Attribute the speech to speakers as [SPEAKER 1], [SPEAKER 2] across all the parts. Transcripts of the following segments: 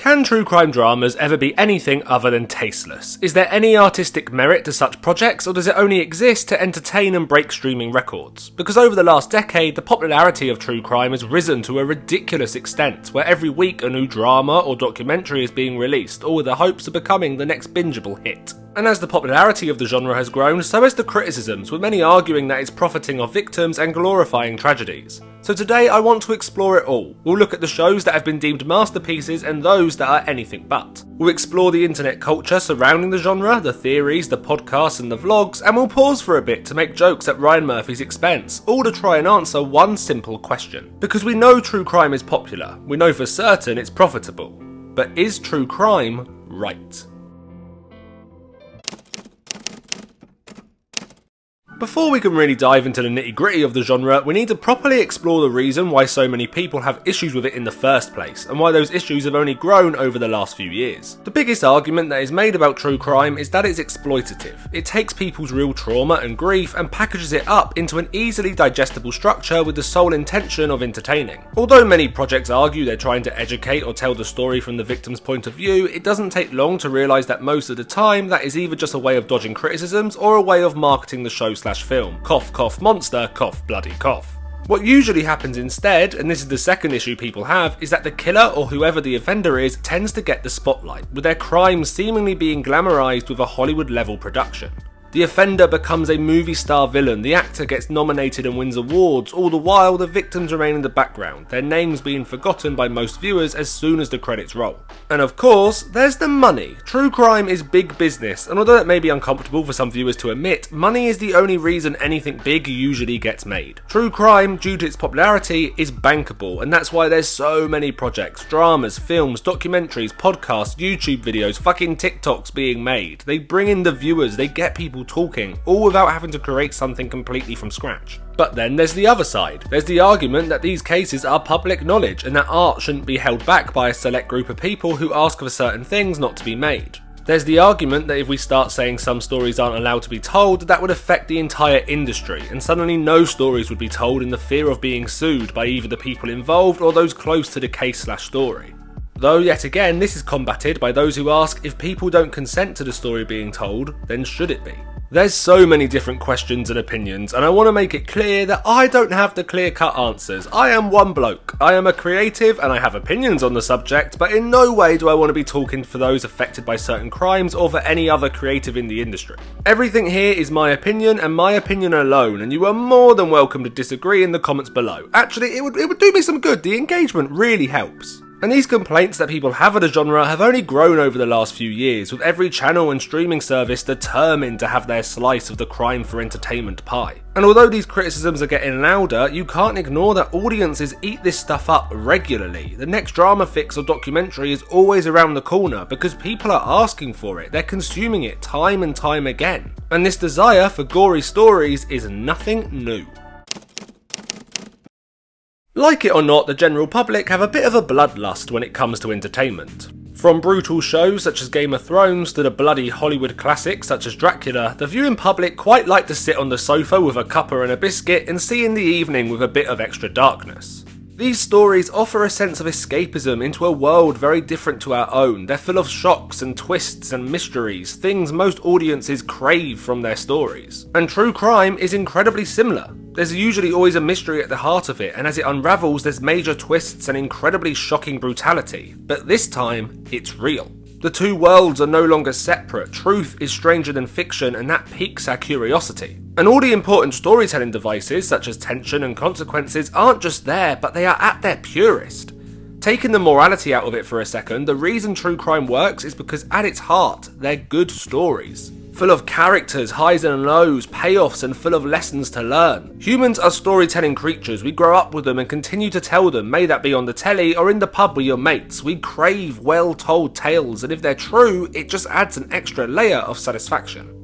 [SPEAKER 1] Can true crime dramas ever be anything other than tasteless? Is there any artistic merit to such projects, or does it only exist to entertain and break streaming records? Because over the last decade, the popularity of true crime has risen to a ridiculous extent, where every week a new drama or documentary is being released, all with the hopes of becoming the next bingeable hit. And as the popularity of the genre has grown, so has the criticisms, with many arguing that it's profiting off victims and glorifying tragedies. So today I want to explore it all. We'll look at the shows that have been deemed masterpieces and those that are anything but. We'll explore the internet culture surrounding the genre, the theories, the podcasts and the vlogs, and we'll pause for a bit to make jokes at Ryan Murphy's expense, all to try and answer one simple question. Because we know true crime is popular, we know for certain it's profitable, but is true crime right? Before we can really dive into the nitty-gritty of the genre, we need to properly explore the reason why so many people have issues with it in the first place, and why those issues have only grown over the last few years. The biggest argument that is made about true crime is that it's exploitative. It takes people's real trauma and grief and packages it up into an easily digestible structure with the sole intention of entertaining. Although many projects argue they're trying to educate or tell the story from the victim's point of view, it doesn't take long to realise that most of the time that is either just a way of dodging criticisms or a way of marketing the show film. Cough, cough, monster, cough, bloody cough. What usually happens instead, and this is the second issue people have, is that the killer or whoever the offender is tends to get the spotlight, with their crimes seemingly being glamorized with a Hollywood-level production. The offender becomes a movie star villain, the actor gets nominated and wins awards, all the while the victims remain in the background, their names being forgotten by most viewers as soon as the credits roll. And of course, there's the money. True crime is big business, and although it may be uncomfortable for some viewers to admit, money is the only reason anything big usually gets made. True crime, due to its popularity, is bankable, and that's why there's so many projects, dramas, films, documentaries, podcasts, YouTube videos, fucking TikToks being made. They bring in the viewers, they get people talking, all without having to create something completely from scratch. But then there's the other side. There's the argument that these cases are public knowledge and that art shouldn't be held back by a select group of people who ask for certain things not to be made. There's the argument that if we start saying some stories aren't allowed to be told, that would affect the entire industry, and suddenly no stories would be told in the fear of being sued by either the people involved or those close to the case/story. Though yet again, this is combated by those who ask, if people don't consent to the story being told, then should it be? There's so many different questions and opinions, and I want to make it clear that I don't have the clear-cut answers. I am one bloke. I am a creative and I have opinions on the subject, but in no way do I want to be talking for those affected by certain crimes or for any other creative in the industry. Everything here is my opinion and my opinion alone, and you are more than welcome to disagree in the comments below. Actually, it would do me some good. The engagement really helps. And these complaints that people have of the genre have only grown over the last few years, with every channel and streaming service determined to have their slice of the crime for entertainment pie. And although these criticisms are getting louder, you can't ignore that audiences eat this stuff up regularly. The next drama fix or documentary is always around the corner because people are asking for it, they're consuming it time and time again. And this desire for gory stories is nothing new. Like it or not, the general public have a bit of a bloodlust when it comes to entertainment. From brutal shows such as Game of Thrones to the bloody Hollywood classics such as Dracula, the viewing public quite like to sit on the sofa with a cuppa and a biscuit and see in the evening with a bit of extra darkness. These stories offer a sense of escapism into a world very different to our own. They're full of shocks and twists and mysteries, things most audiences crave from their stories. And true crime is incredibly similar. There's usually always a mystery at the heart of it, and as it unravels there's major twists and incredibly shocking brutality. But this time, it's real. The two worlds are no longer separate, truth is stranger than fiction, and that piques our curiosity. And all the important storytelling devices, such as tension and consequences, aren't just there, but they are at their purest. Taking the morality out of it for a second, the reason true crime works is because at its heart, they're good stories. Full of characters, highs and lows, payoffs, and full of lessons to learn. Humans are storytelling creatures. We grow up with them and continue to tell them, may that be on the telly or in the pub with your mates. We crave well-told tales, and if they're true, it just adds an extra layer of satisfaction.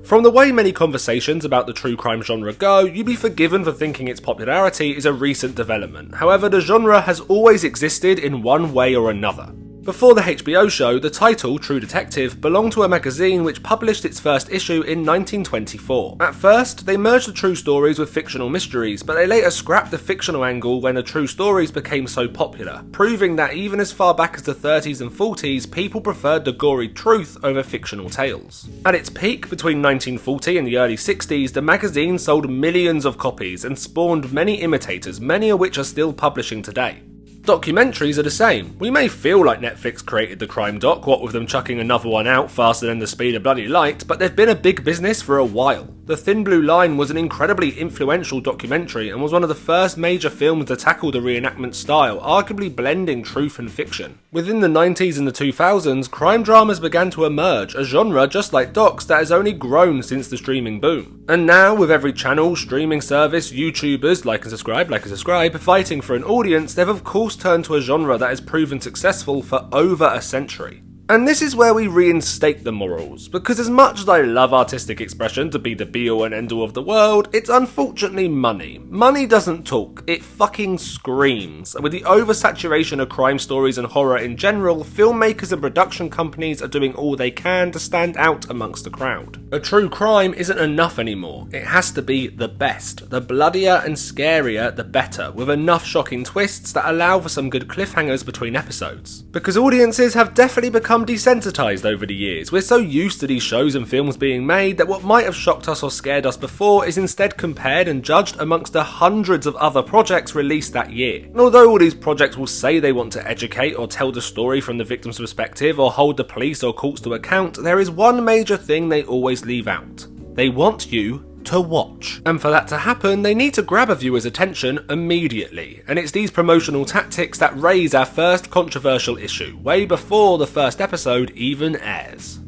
[SPEAKER 1] From the way many conversations about the true crime genre go, you'd be forgiven for thinking its popularity is a recent development. However, the genre has always existed in one way or another. Before the HBO show, the title, True Detective, belonged to a magazine which published its first issue in 1924. At first, they merged the true stories with fictional mysteries, but they later scrapped the fictional angle when the true stories became so popular, proving that even as far back as the 30s and 40s, people preferred the gory truth over fictional tales. At its peak, between 1940 and the early 60s, the magazine sold millions of copies and spawned many imitators, many of which are still publishing today. Documentaries are the same. We may feel like Netflix created the crime doc, what with them chucking another one out faster than the speed of bloody light, but they've been a big business for a while. The Thin Blue Line was an incredibly influential documentary and was one of the first major films to tackle the reenactment style, arguably blending truth and fiction. Within the 90s and the 2000s, crime dramas began to emerge, a genre just like docs that has only grown since the streaming boom. And now, with every channel, streaming service, YouTubers, like and subscribe, fighting for an audience, they've of course turned to a genre that has proven successful for over a century. And this is where we reinstate the morals, because as much as I love artistic expression to be the be-all and end-all of the world, it's unfortunately money. Money doesn't talk, it fucking screams. And with the oversaturation of crime stories and horror in general, filmmakers and production companies are doing all they can to stand out amongst the crowd. A true crime isn't enough anymore, it has to be the best. The bloodier and scarier, the better, with enough shocking twists that allow for some good cliffhangers between episodes. Because audiences have definitely become desensitized over the years. We're so used to these shows and films being made that what might have shocked us or scared us before is instead compared and judged amongst the hundreds of other projects released that year. And although all these projects will say they want to educate or tell the story from the victim's perspective or hold the police or courts to account, there is one major thing they always leave out. They want you to watch. And for that to happen, they need to grab a viewer's attention immediately. And it's these promotional tactics that raise our first controversial issue, way before the first episode even airs.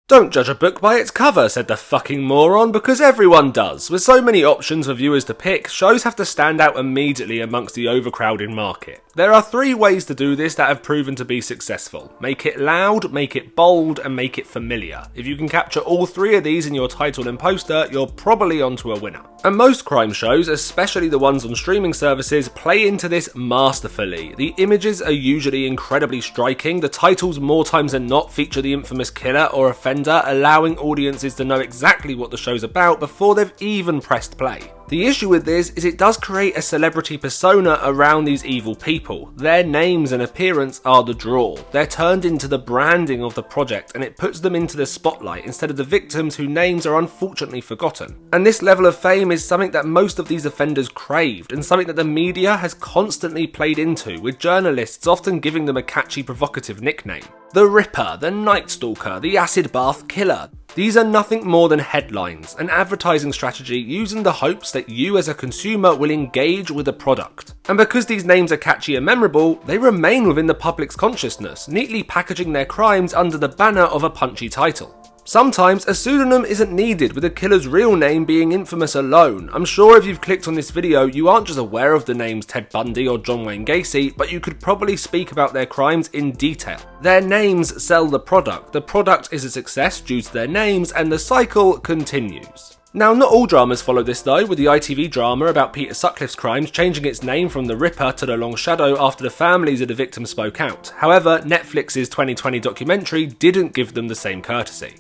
[SPEAKER 1] Don't judge a book by its cover, said the fucking moron, because everyone does. With so many options for viewers to pick, shows have to stand out immediately amongst the overcrowded market. There are 3 ways to do this that have proven to be successful. Make it loud, make it bold, and make it familiar. If you can capture all 3 of these in your title and poster, you're probably onto a winner. And most crime shows, especially the ones on streaming services, play into this masterfully. The images are usually incredibly striking, the titles more times than not feature the infamous killer or offender, allowing audiences to know exactly what the show's about before they've even pressed play. The issue with this is it does create a celebrity persona around these evil people. Their names and appearance are the draw. They're turned into the branding of the project, and it puts them into the spotlight instead of the victims whose names are unfortunately forgotten. And this level of fame is something that most of these offenders craved, and something that the media has constantly played into, with journalists often giving them a catchy, provocative nickname. The Ripper, the Night Stalker, the Acid Bath Killer. These are nothing more than headlines, an advertising strategy using the hopes that you as a consumer will engage with the product. And because these names are catchy and memorable, they remain within the public's consciousness, neatly packaging their crimes under the banner of a punchy title. Sometimes a pseudonym isn't needed, with a killer's real name being infamous alone. I'm sure if you've clicked on this video, you aren't just aware of the names Ted Bundy or John Wayne Gacy, but you could probably speak about their crimes in detail. Their names sell the product is a success due to their names, and the cycle continues. Now, not all dramas follow this though, with the ITV drama about Peter Sutcliffe's crimes changing its name from The Ripper to The Long Shadow after the families of the victims spoke out. However, Netflix's 2020 documentary didn't give them the same courtesy.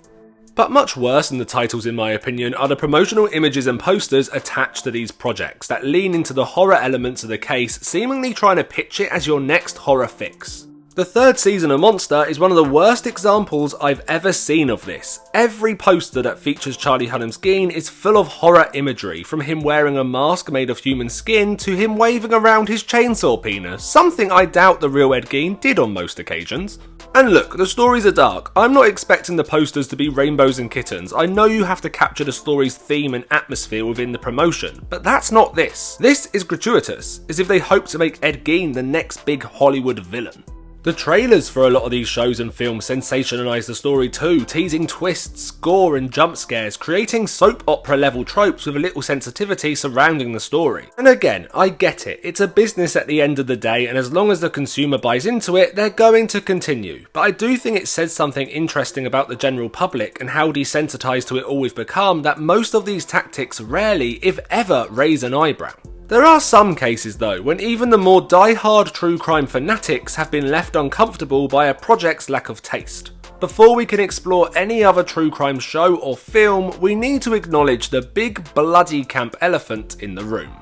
[SPEAKER 1] But much worse than the titles in my opinion are the promotional images and posters attached to these projects that lean into the horror elements of the case, seemingly trying to pitch it as your next horror fix. The 3rd season of Monster is one of the worst examples I've ever seen of this. Every poster that features Charlie Hunnam's Geen is full of horror imagery, from him wearing a mask made of human skin to him waving around his chainsaw penis, something I doubt the real Ed Gein did on most occasions. And look, the stories are dark. I'm not expecting the posters to be rainbows and kittens. I know you have to capture the story's theme and atmosphere within the promotion, but that's not this. This is gratuitous, as if they hope to make Ed Gein the next big Hollywood villain. The trailers for a lot of these shows and films sensationalise the story too, teasing twists, gore and jump scares, creating soap opera level tropes with a little sensitivity surrounding the story. And again, I get it, it's a business at the end of the day, and as long as the consumer buys into it, they're going to continue. But I do think it says something interesting about the general public and how desensitised to it all we've become, that most of these tactics rarely, if ever, raise an eyebrow. There are some cases though, when even the more die-hard true crime fanatics have been left uncomfortable by a project's lack of taste. Before we can explore any other true crime show or film, we need to acknowledge the big bloody camp elephant in the room.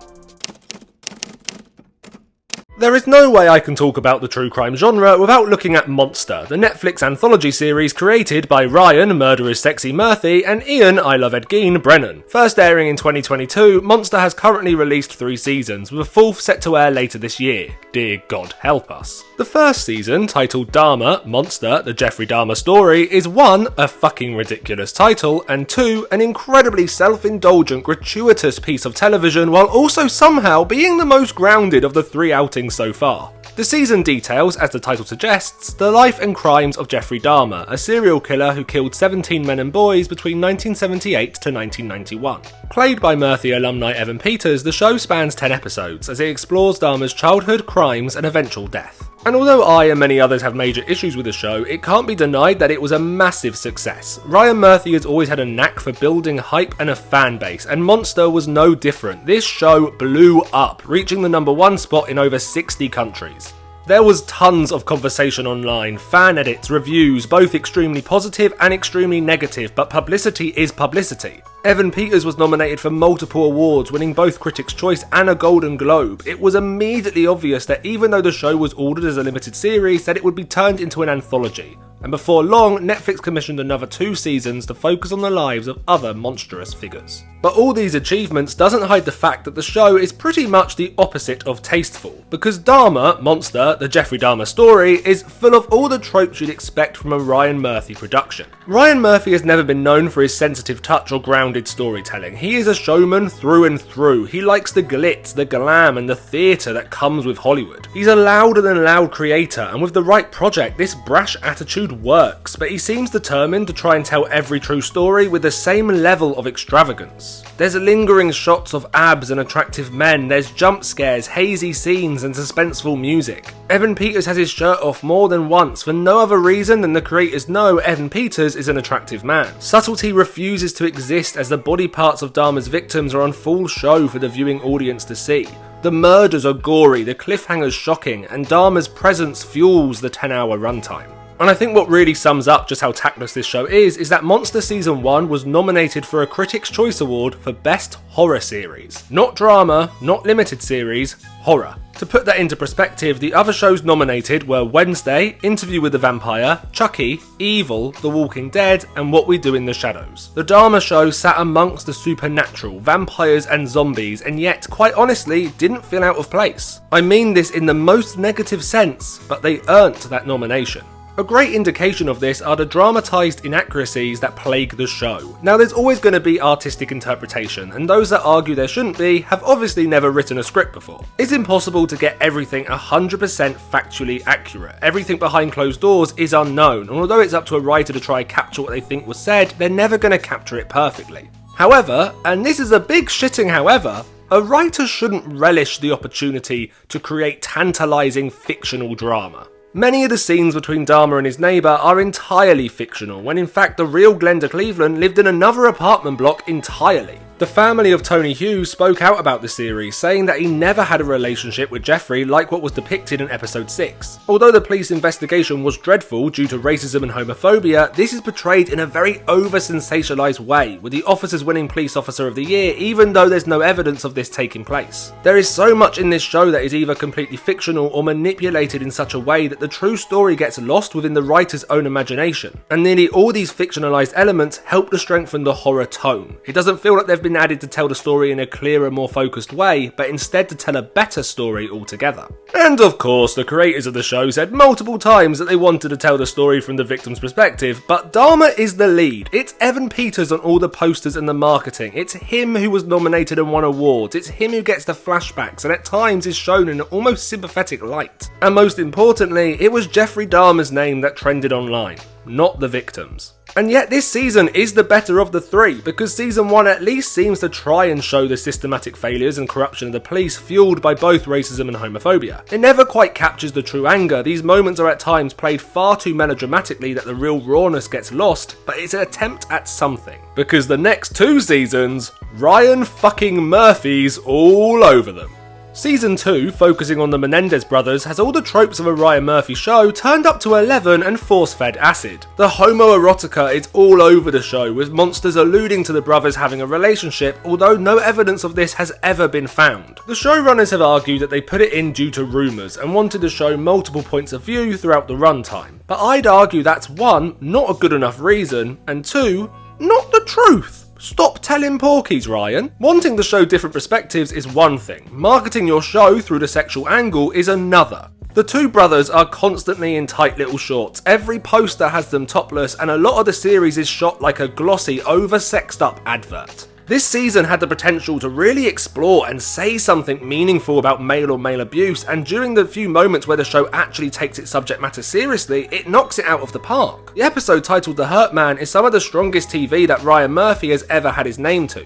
[SPEAKER 1] There is no way I can talk about the true crime genre without looking at Monster, the Netflix anthology series created by Ryan, Murder is Sexy Murphy, and Ian, I Love Ed Gein, Brennan. First airing in 2022, Monster has currently released 3 seasons, with a 4th set to air later this year. Dear God help us. The first season, titled Dahmer, Monster, the Jeffrey Dahmer story, is 1, a fucking ridiculous title, and 2, an incredibly self-indulgent, gratuitous piece of television, while also somehow being the most grounded of the 3 outings so far. The season details, as the title suggests, the life and crimes of Jeffrey Dahmer, a serial killer who killed 17 men and boys between 1978 to 1991. Played by Murphy alumni Evan Peters, the show spans 10 episodes as it explores Dahmer's childhood, crimes, and eventual death. And although I and many others have major issues with the show, it can't be denied that it was a massive success. Ryan Murphy has always had a knack for building hype and a fan base, and Monster was no different. This show blew up, reaching the #1 spot in over 60 countries. There was tons of conversation online, fan edits, reviews, both extremely positive and extremely negative, but publicity is publicity. Evan Peters was nominated for multiple awards, winning both Critics' Choice and a Golden Globe. It was immediately obvious that even though the show was ordered as a limited series, that it would be turned into an anthology. And before long, Netflix commissioned another 2 seasons to focus on the lives of other monstrous figures. But all these achievements doesn't hide the fact that the show is pretty much the opposite of tasteful, because Dahmer, Monster, the Jeffrey Dahmer story, is full of all the tropes you'd expect from a Ryan Murphy production. Ryan Murphy has never been known for his sensitive touch or grounded storytelling. He is a showman through and through. He likes the glitz, the glam, and the theatre that comes with Hollywood. He's a louder than loud creator, and with the right project, this brash attitude works, but he seems determined to try and tell every true story with the same level of extravagance. There's lingering shots of abs and attractive men, there's jump scares, hazy scenes, and suspenseful music. Evan Peters has his shirt off more than once for no other reason than the creators know Evan Peters is an attractive man. Subtlety refuses to exist as the body parts of Dahmer's victims are on full show for the viewing audience to see. The murders are gory, the cliffhangers shocking, and Dahmer's presence fuels the 10-hour runtime. And I think what really sums up just how tactless this show is that Monster Season 1 was nominated for a Critics' Choice Award for Best Horror Series. Not drama, not limited series, horror. To put that into perspective, the other shows nominated were Wednesday, Interview with the Vampire, Chucky, Evil, The Walking Dead, and What We Do in the Shadows. The Dahmer show sat amongst the supernatural, vampires and zombies, and yet, quite honestly, didn't feel out of place. I mean this in the most negative sense, but they earned that nomination. A great indication of this are the dramatised inaccuracies that plague the show. Now, there's always going to be artistic interpretation, and those that argue there shouldn't be have obviously never written a script before. It's impossible to get everything 100% factually accurate. Everything behind closed doors is unknown, and although it's up to a writer to try and capture what they think was said, they're never going to capture it perfectly. However, and this is a big shitting however, a writer shouldn't relish the opportunity to create tantalising fictional drama. Many of the scenes between Dahmer and his neighbour are entirely fictional, when in fact the real Glenda Cleveland lived in another apartment block entirely. The family of Tony Hughes spoke out about the series, saying that he never had a relationship with Jeffrey like what was depicted in episode 6. Although the police investigation was dreadful due to racism and homophobia, this is portrayed in a very over-sensationalised way, with the officers winning Police Officer of the Year even though there's no evidence of this taking place. There is so much in this show that is either completely fictional or manipulated in such a way that the true story gets lost within the writer's own imagination. And nearly all these fictionalised elements help to strengthen the horror tone. It doesn't feel like they've been added to tell the story in a clearer, more focused way, but instead to tell a better story altogether. And of course, the creators of the show said multiple times that they wanted to tell the story from the victim's perspective, but Dahmer is the lead. It's Evan Peters on all the posters and the marketing. It's him who was nominated and won awards. It's him who gets the flashbacks and at times is shown in an almost sympathetic light. And most importantly, it was Jeffrey Dahmer's name that trended online, not the victims. And yet this season is the better of the three, because season 1 at least seems to try and show the systematic failures and corruption of the police fueled by both racism and homophobia. It never quite captures the true anger, these moments are at times played far too melodramatically that the real rawness gets lost, but it's an attempt at something. Because the next 2 seasons, Ryan fucking Murphy's all over them. Season 2, focusing on the Menendez brothers, has all the tropes of a Ryan Murphy show turned up to 11 and force-fed acid. The homoerotica is all over the show, with monsters alluding to the brothers having a relationship, although no evidence of this has ever been found. The showrunners have argued that they put it in due to rumours and wanted to show multiple points of view throughout the runtime. But I'd argue that's 1, not a good enough reason, and 2, not the truth. Stop telling porkies, Ryan. Wanting to show different perspectives is one thing. Marketing your show through the sexual angle is another. The 2 brothers are constantly in tight little shorts. Every poster has them topless, and a lot of the series is shot like a glossy, over-sexed up advert. This season had the potential to really explore and say something meaningful about male on male abuse, and during the few moments where the show actually takes its subject matter seriously, it knocks it out of the park. The episode titled The Hurt Man is some of the strongest TV that Ryan Murphy has ever had his name to.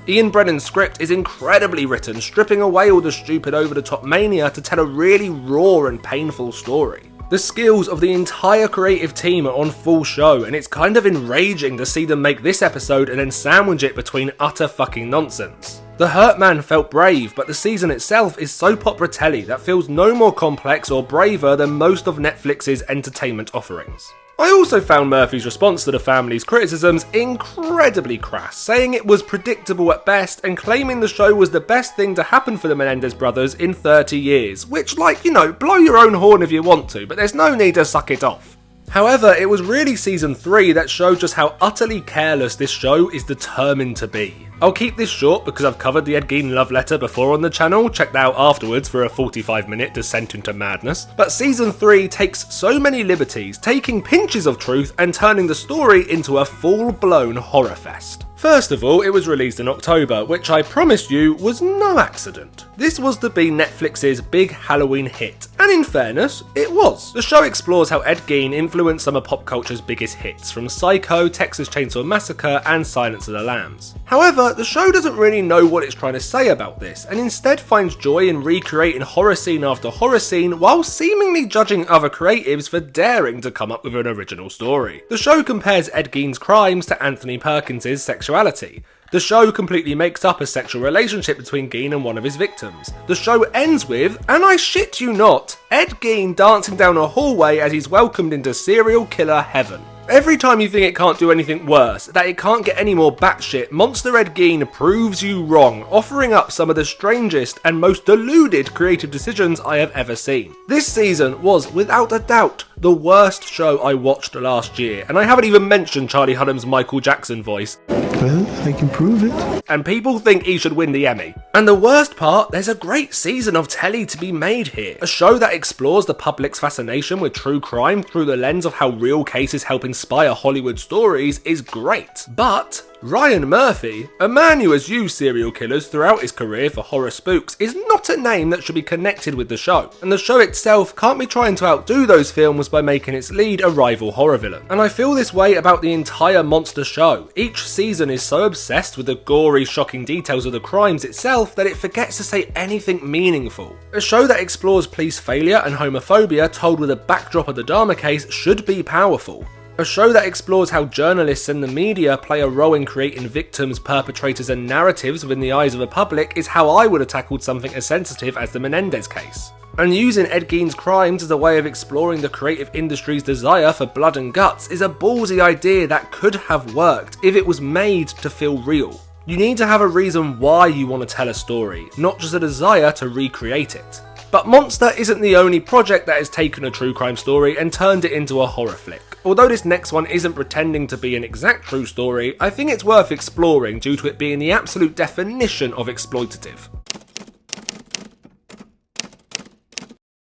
[SPEAKER 1] Ian Brennan's script is incredibly written, stripping away all the stupid over-the-top mania to tell a really raw and painful story. The skills of the entire creative team are on full show, and it's kind of enraging to see them make this episode and then sandwich it between utter fucking nonsense. The Hurt Man felt brave, but the season itself is soap opera telly that feels no more complex or braver than most of Netflix's entertainment offerings. I also found Murphy's response to the family's criticisms incredibly crass, saying it was predictable at best and claiming the show was the best thing to happen for the Menendez brothers in 30 years, which, like, you know, blow your own horn if you want to, but there's no need to suck it off. However, it was really season 3 that showed just how utterly careless this show is determined to be. I'll keep this short because I've covered the Ed Gein love letter before on the channel, check that out afterwards for a 45-minute descent into madness. But season 3 takes so many liberties, taking pinches of truth and turning the story into a full-blown horror fest. First of all, it was released in October, which I promised you was no accident. This was to be Netflix's big Halloween hit, and in fairness, it was. The show explores how Ed Gein influenced some of pop culture's biggest hits, from Psycho, Texas Chainsaw Massacre, and Silence of the Lambs. However, the show doesn't really know what it's trying to say about this, and instead finds joy in recreating horror scene after horror scene while seemingly judging other creatives for daring to come up with an original story. The show compares Ed Gein's crimes to Anthony Perkins' sexuality. The show completely makes up a sexual relationship between Gein and one of his victims. The show ends with, and I shit you not, Ed Gein dancing down a hallway as he's welcomed into serial killer heaven. Every time you think it can't do anything worse, that it can't get any more batshit, Monster Ed Gein proves you wrong, offering up some of the strangest and most deluded creative decisions I have ever seen. This season was, without a doubt, the worst show I watched last year, and I haven't even mentioned Charlie Hunnam's Michael Jackson voice.
[SPEAKER 2] Well, I can prove it.
[SPEAKER 1] And people think he should win the Emmy. And the worst part, there's a great season of telly to be made here. A show that explores the public's fascination with true crime through the lens of how real cases help inspire Hollywood stories is great. But Ryan Murphy, a man who has used serial killers throughout his career for horror spooks, is not a name that should be connected with the show. And the show itself can't be trying to outdo those films by making its lead a rival horror villain. And I feel this way about the entire Monster show. Each season is so obsessed with the gory, shocking details of the crimes itself that it forgets to say anything meaningful. A show that explores police failure and homophobia told with a backdrop of the Dahmer case should be powerful. A show that explores how journalists and the media play a role in creating victims, perpetrators and narratives within the eyes of the public is how I would have tackled something as sensitive as the Menendez case. And using Ed Gein's crimes as a way of exploring the creative industry's desire for blood and guts is a ballsy idea that could have worked if it was made to feel real. You need to have a reason why you want to tell a story, not just a desire to recreate it. But Monster isn't the only project that has taken a true crime story and turned it into a horror flick. Although this next one isn't pretending to be an exact true story, I think it's worth exploring due to it being the absolute definition of exploitative.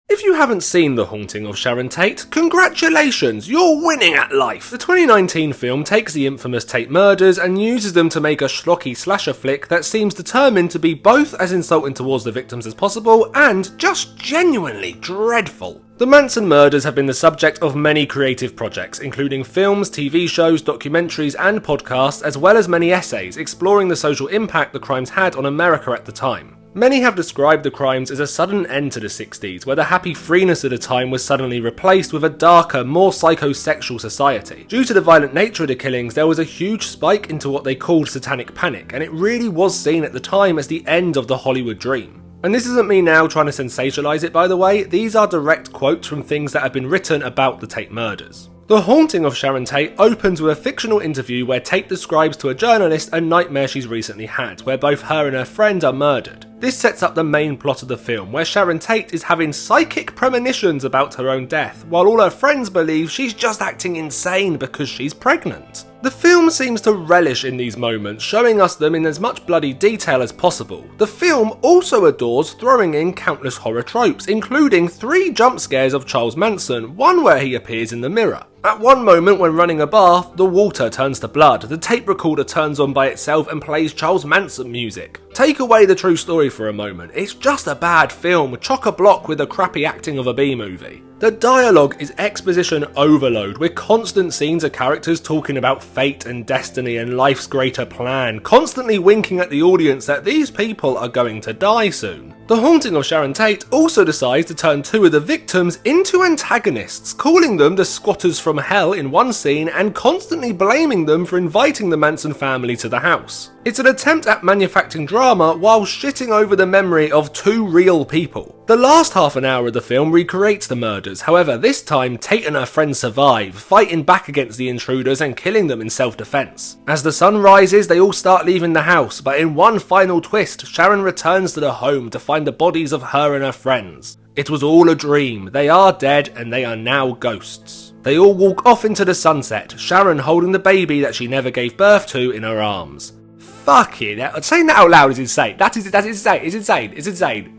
[SPEAKER 1] If you haven't seen The Haunting of Sharon Tate, congratulations, you're winning at life! The 2019 film takes the infamous Tate murders and uses them to make a schlocky slasher flick that seems determined to be both as insulting towards the victims as possible and just genuinely dreadful. The Manson murders have been the subject of many creative projects, including films, TV shows, documentaries and podcasts, as well as many essays exploring the social impact the crimes had on America at the time. Many have described the crimes as a sudden end to the 60s, where the happy freeness of the time was suddenly replaced with a darker, more psychosexual society. Due to the violent nature of the killings, there was a huge spike into what they called satanic panic, and it really was seen at the time as the end of the Hollywood dream. And this isn't me now trying to sensationalise it, by the way, these are direct quotes from things that have been written about the Tate murders. The Haunting of Sharon Tate opens with a fictional interview where Tate describes to a journalist a nightmare she's recently had, where both her and her friend are murdered. This sets up the main plot of the film, where Sharon Tate is having psychic premonitions about her own death, while all her friends believe she's just acting insane because she's pregnant. The film seems to relish in these moments, showing us them in as much bloody detail as possible. The film also adores throwing in countless horror tropes, including 3 jump scares of Charles Manson, one where he appears in the mirror. At one moment when running a bath, the water turns to blood, the tape recorder turns on by itself and plays Charles Manson music. Take away the true story for a moment, it's just a bad film, chock-a-block with the crappy acting of a B-movie. The dialogue is exposition overload, with constant scenes of characters talking about fate and destiny and life's greater plan, constantly winking at the audience that these people are going to die soon. The Haunting of Sharon Tate also decides to turn 2 of the victims into antagonists, calling them the squatters from hell in one scene and constantly blaming them for inviting the Manson family to the house. It's an attempt at manufacturing drama while shitting over the memory of 2 real people. The last half an hour of the film recreates the murders, however this time Tate and her friends survive, fighting back against the intruders and killing them in self-defense. As the sun rises, they all start leaving the house, but in one final twist, Sharon returns to the home to find the bodies of her and her friends. It was all a dream, they are dead and they are now ghosts. They all walk off into the sunset, Sharon holding the baby that she never gave birth to in her arms. Fucking hell. Saying that out loud is insane. That's insane. It's insane.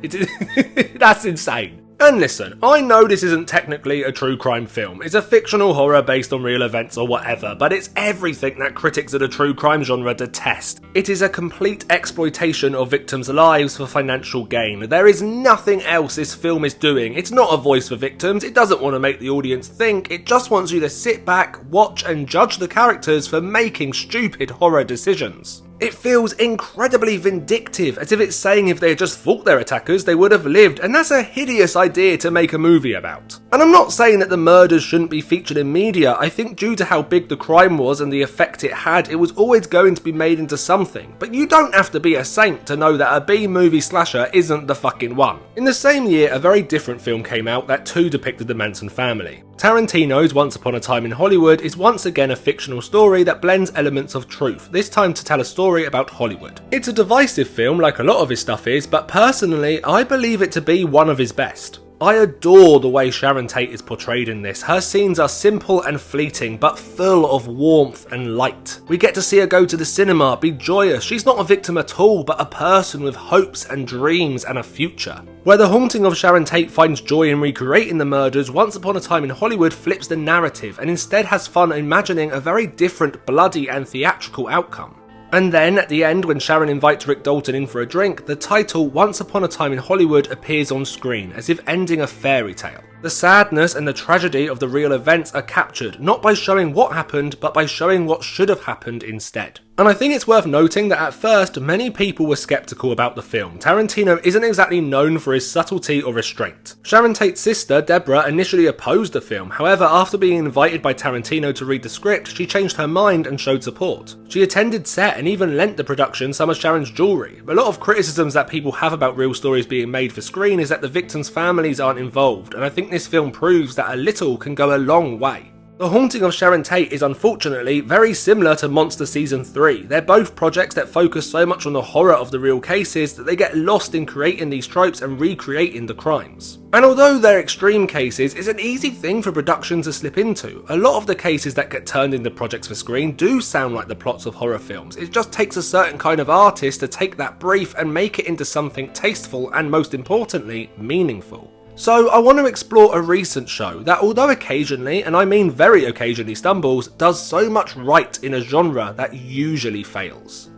[SPEAKER 1] It's insane. That's insane. And listen, I know this isn't technically a true crime film. It's a fictional horror based on real events or whatever, but it's everything that critics of the true crime genre detest. It is a complete exploitation of victims' lives for financial gain. There is nothing else this film is doing. It's not a voice for victims. It doesn't want to make the audience think. It just wants you to sit back, watch and judge the characters for making stupid horror decisions. It feels incredibly vindictive, as if it's saying if they had just fought their attackers, they would have lived, and that's a hideous idea to make a movie about. And I'm not saying that the murders shouldn't be featured in media. I think due to how big the crime was and the effect it had, it was always going to be made into something. But you don't have to be a saint to know that a B-movie slasher isn't the fucking one. In the same year, a very different film came out that too depicted the Manson family. Tarantino's Once Upon a Time in Hollywood is once again a fictional story that blends elements of truth, this time to tell a story about Hollywood. It's a divisive film like a lot of his stuff is, but personally I believe it to be one of his best. I adore the way Sharon Tate is portrayed in this. Her scenes are simple and fleeting, but full of warmth and light. We get to see her go to the cinema, be joyous. She's not a victim at all, but a person with hopes and dreams and a future. Where The Haunting of Sharon Tate finds joy in recreating the murders, Once Upon a Time in Hollywood flips the narrative and instead has fun imagining a very different, bloody and theatrical outcome. And then, at the end, when Sharon invites Rick Dalton in for a drink, the title Once Upon a Time in Hollywood appears on screen, as if ending a fairy tale. The sadness and the tragedy of the real events are captured, not by showing what happened, but by showing what should have happened instead. And I think it's worth noting that at first, many people were skeptical about the film. Tarantino isn't exactly known for his subtlety or restraint. Sharon Tate's sister, Deborah, initially opposed the film. However, after being invited by Tarantino to read the script, she changed her mind and showed support. She attended set and even lent the production some of Sharon's jewellery. A lot of criticisms that people have about real stories being made for screen is that the victims' families aren't involved, and I think this film proves that a little can go a long way. The Haunting of Sharon Tate is unfortunately very similar to Monster Season 3. They're both projects that focus so much on the horror of the real cases that they get lost in creating these tropes and recreating the crimes. And although they're extreme cases, it's an easy thing for production to slip into. A lot of the cases that get turned into projects for screen do sound like the plots of horror films. It just takes a certain kind of artist to take that brief and make it into something tasteful and, most importantly, meaningful. So I want to explore a recent show that, although occasionally, and I mean very occasionally, stumbles, does so much right in a genre that usually fails.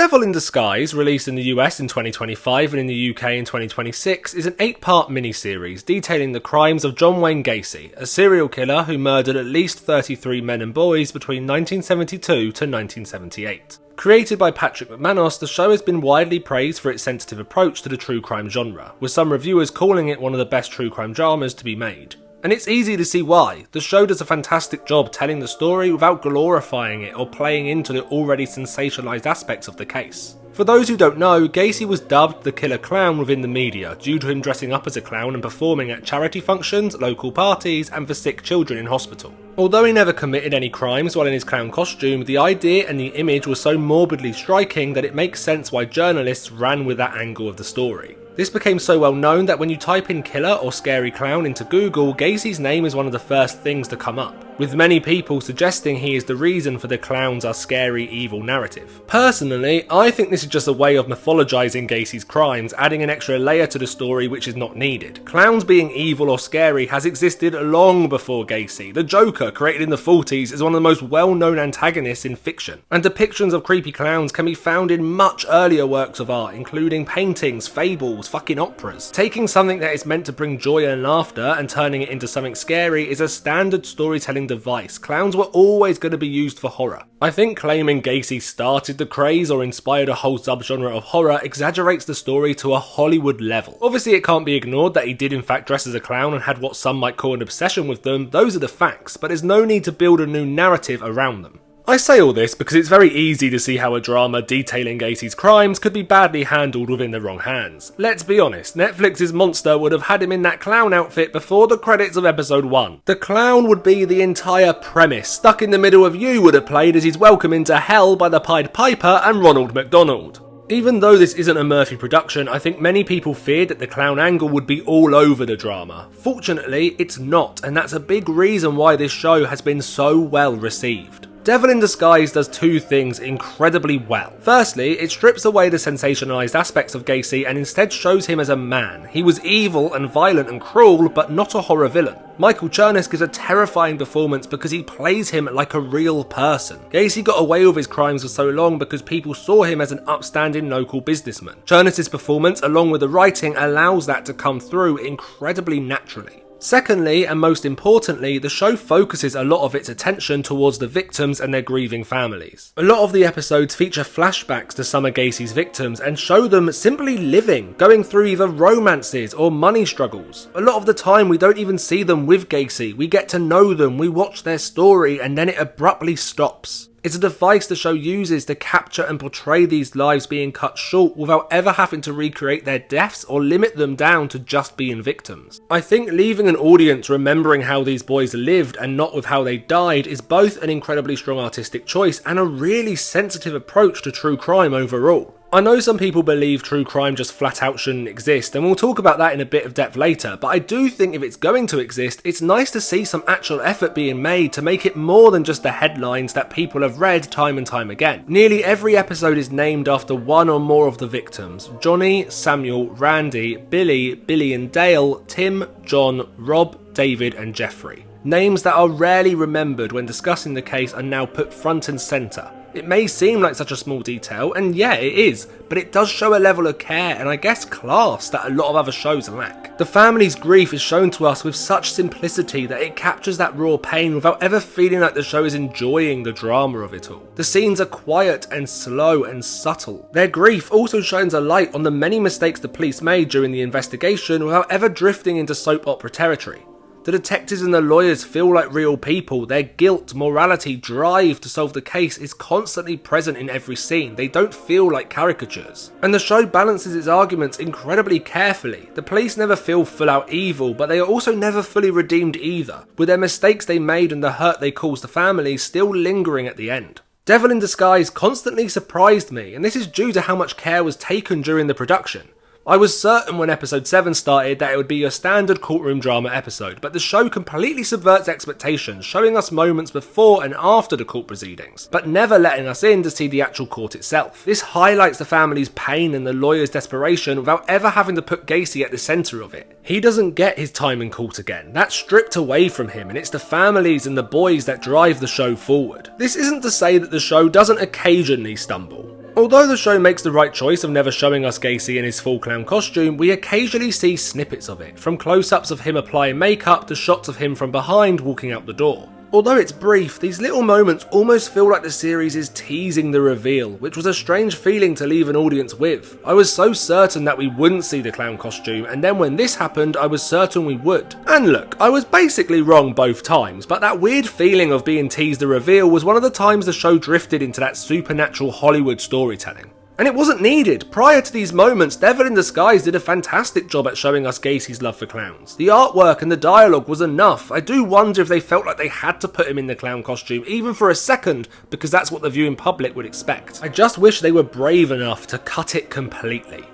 [SPEAKER 1] Devil in Disguise, released in the US in 2025 and in the UK in 2026, is an 8-part miniseries detailing the crimes of John Wayne Gacy, a serial killer who murdered at least 33 men and boys between 1972 to 1978. Created by Patrick McManus, the show has been widely praised for its sensitive approach to the true crime genre, with some reviewers calling it one of the best true crime dramas to be made. And it's easy to see why. The show does a fantastic job telling the story without glorifying it or playing into the already sensationalised aspects of the case. For those who don't know, Gacy was dubbed the killer clown within the media due to him dressing up as a clown and performing at charity functions, local parties, and for sick children in hospital. Although he never committed any crimes while in his clown costume, the idea and the image was so morbidly striking that it makes sense why journalists ran with that angle of the story. This became so well known that when you type in killer or scary clown into Google, Gacy's name is one of the first things to come up, with many people suggesting he is the reason for the clowns are scary evil narrative. Personally, I think this is just a way of mythologizing Gacy's crimes, adding an extra layer to the story which is not needed. Clowns being evil or scary has existed long before Gacy. The Joker, created in the 40s, is one of the most well-known antagonists in fiction, and depictions of creepy clowns can be found in much earlier works of art, including paintings, fables, fucking operas. Taking something that is meant to bring joy and laughter and turning it into something scary is a standard storytelling device. Clowns were always going to be used for horror. I think claiming Gacy started the craze or inspired a whole subgenre of horror exaggerates the story to a Hollywood level. Obviously it can't be ignored that he did in fact dress as a clown and had what some might call an obsession with them. Those are the facts, but there's no need to build a new narrative around them. I say all this because it's very easy to see how a drama detailing Gacy's crimes could be badly handled within the wrong hands. Let's be honest, Netflix's Monster would have had him in that clown outfit before the credits of episode 1. The clown would be the entire premise. Stuck in the Middle of You would have played as he's welcomed into hell by the Pied Piper and Ronald McDonald. Even though this isn't a Murphy production, I think many people feared that the clown angle would be all over the drama. Fortunately, it's not, and that's a big reason why this show has been so well received. Devil in Disguise does two things incredibly well. Firstly, it strips away the sensationalised aspects of Gacy and instead shows him as a man. He was evil and violent and cruel, but not a horror villain. Michael Chernus gives a terrifying performance because he plays him like a real person. Gacy got away with his crimes for so long because people saw him as an upstanding local businessman. Chernus' performance, along with the writing, allows that to come through incredibly naturally. Secondly, and most importantly, the show focuses a lot of its attention towards the victims and their grieving families. A lot of the episodes feature flashbacks to some of Gacy's victims and show them simply living, going through either romances or money struggles. A lot of the time we don't even see them with Gacy, we get to know them, we watch their story, and then it abruptly stops. It's a device the show uses to capture and portray these lives being cut short without ever having to recreate their deaths or limit them down to just being victims. I think leaving an audience remembering how these boys lived and not with how they died is both an incredibly strong artistic choice and a really sensitive approach to true crime overall. I know some people believe true crime just flat out shouldn't exist, and we'll talk about that in a bit of depth later, but I do think if it's going to exist, it's nice to see some actual effort being made to make it more than just the headlines that people have read time and time again. Nearly every episode is named after one or more of the victims: Johnny, Samuel, Randy, Billy and Dale, Tim, John, Rob, David and Jeffrey. Names that are rarely remembered when discussing the case are now put front and centre. It may seem like such a small detail, and yeah, it is, but it does show a level of care and I guess class that a lot of other shows lack. The family's grief is shown to us with such simplicity that it captures that raw pain without ever feeling like the show is enjoying the drama of it all. The scenes are quiet and slow and subtle. Their grief also shines a light on the many mistakes the police made during the investigation without ever drifting into soap opera territory. The detectives and the lawyers feel like real people. Their guilt, morality, drive to solve the case is constantly present in every scene. They don't feel like caricatures. And the show balances its arguments incredibly carefully. The police never feel full out evil, but they are also never fully redeemed either, with their mistakes they made and the hurt they caused the family still lingering at the end. Devil in Disguise constantly surprised me, and this is due to how much care was taken during the production. I was certain when episode 7 started that it would be your standard courtroom drama episode, but the show completely subverts expectations, showing us moments before and after the court proceedings, but never letting us in to see the actual court itself. This highlights the family's pain and the lawyer's desperation without ever having to put Gacy at the centre of it. He doesn't get his time in court again. That's stripped away from him, and it's the families and the boys that drive the show forward. This isn't to say that the show doesn't occasionally stumble. Although the show makes the right choice of never showing us Gacy in his full clown costume, we occasionally see snippets of it, from close-ups of him applying makeup to shots of him from behind walking out the door. Although it's brief, these little moments almost feel like the series is teasing the reveal, which was a strange feeling to leave an audience with. I was so certain that we wouldn't see the clown costume, and then when this happened, I was certain we would. And look, I was basically wrong both times, but that weird feeling of being teased the reveal was one of the times the show drifted into that supernatural Hollywood storytelling. And it wasn't needed. Prior to these moments, Devil in Disguise did a fantastic job at showing us Gacy's love for clowns. The artwork and the dialogue was enough. I do wonder if they felt like they had to put him in the clown costume, even for a second, because that's what the viewing public would expect. I just wish they were brave enough to cut it completely.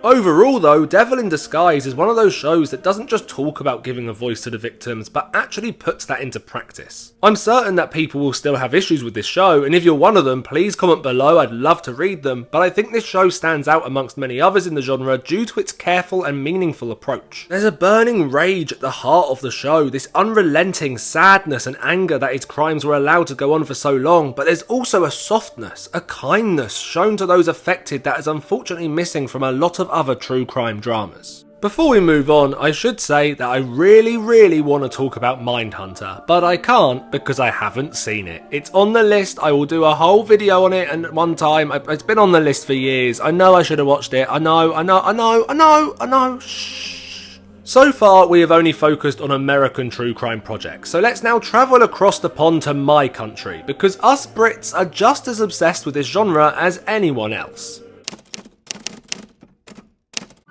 [SPEAKER 1] Overall though, Devil in Disguise is one of those shows that doesn't just talk about giving a voice to the victims, but actually puts that into practice. I'm certain that people will still have issues with this show, and if you're one of them, please comment below, I'd love to read them, but I think this show stands out amongst many others in the genre due to its careful and meaningful approach. There's a burning rage at the heart of the show, this unrelenting sadness and anger that his crimes were allowed to go on for so long, but there's also a softness, a kindness shown to those affected that is unfortunately missing from a lot of other true crime dramas. Before we move on, I should say that I really want to talk about Mindhunter, but I can't because I haven't seen it. It's on the list, I will do a whole video on it, and at one time, it's been on the list for years. I know I should have watched it, I know, shh. So far, we have only focused on American true crime projects, so let's now travel across the pond to my country, because us Brits are just as obsessed with this genre as anyone else.